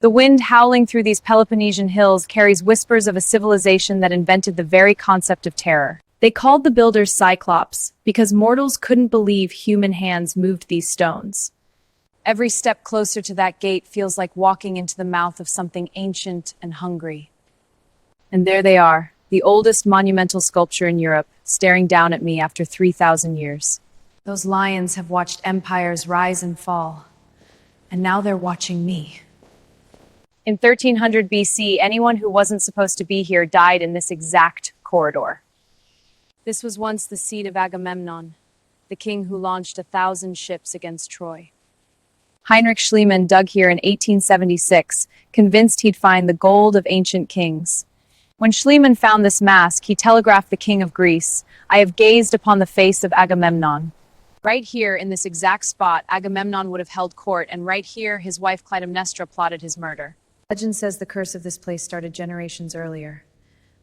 The wind howling through these Peloponnesian hills carries whispers of a civilization that invented the very concept of terror. They called the builders Cyclops because mortals couldn't believe human hands moved these stones. Every step closer to that gate feels like walking into the mouth of something ancient and hungry. And there they are, the oldest monumental sculpture in Europe, staring down at me after 3,000 years. Those lions have watched empires rise and fall, and now they're watching me. In 1300 BC, anyone who wasn't supposed to be here died in this exact corridor. This was once the seat of Agamemnon, the king who launched 1,000 ships against Troy. Heinrich Schliemann dug here in 1876, convinced he'd find the gold of ancient kings. When Schliemann found this mask, he telegraphed the king of Greece, "I have gazed upon the face of Agamemnon." Right here, in this exact spot, Agamemnon would have held court, and right here, his wife Clytemnestra plotted his murder. Legend says the curse of this place started generations earlier,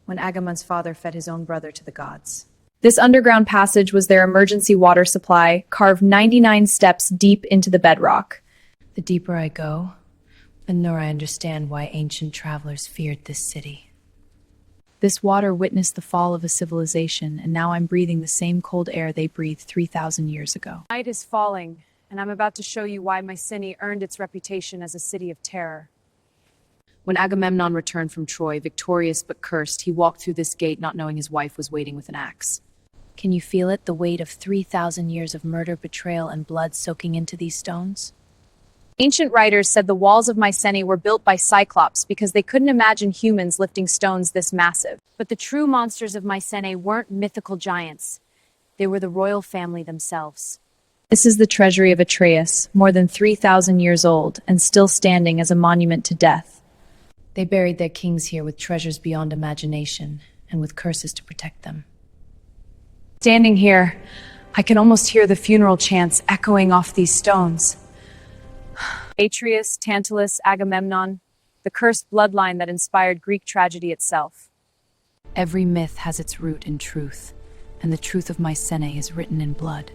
when Agamemnon's father fed his own brother to the gods. This underground passage was their emergency water supply, carved 99 steps deep into the bedrock. The deeper I go, the more I understand why ancient travelers feared this city. This water witnessed the fall of a civilization, and now I'm breathing the same cold air they breathed 3,000 years ago. Night is falling, and I'm about to show you why Mycenae earned its reputation as a city of terror. When Agamemnon returned from Troy, victorious but cursed, he walked through this gate not knowing his wife was waiting with an axe. Can you feel it, the weight of 3,000 years of murder, betrayal, and blood soaking into these stones? Ancient writers said the walls of Mycenae were built by Cyclops because they couldn't imagine humans lifting stones this massive. But the true monsters of Mycenae weren't mythical giants. They were the royal family themselves. This is the treasury of Atreus, more than 3,000 years old, and still standing as a monument to death. They buried their kings here with treasures beyond imagination, and with curses to protect them. Standing here, I can almost hear the funeral chants echoing off these stones. Atreus, Tantalus, Agamemnon, the cursed bloodline that inspired Greek tragedy itself. Every myth has its root in truth, and the truth of Mycenae is written in blood.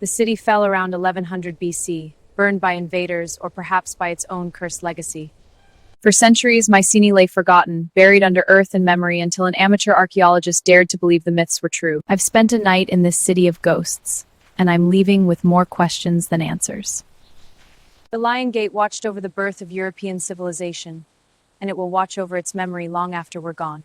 The city fell around 1100 BC, burned by invaders or perhaps by its own cursed legacy. For centuries, Mycenae lay forgotten, buried under earth and memory until an amateur archaeologist dared to believe the myths were true. I've spent a night in this city of ghosts, and I'm leaving with more questions than answers. The Lion Gate watched over the birth of European civilization, and it will watch over its memory long after we're gone.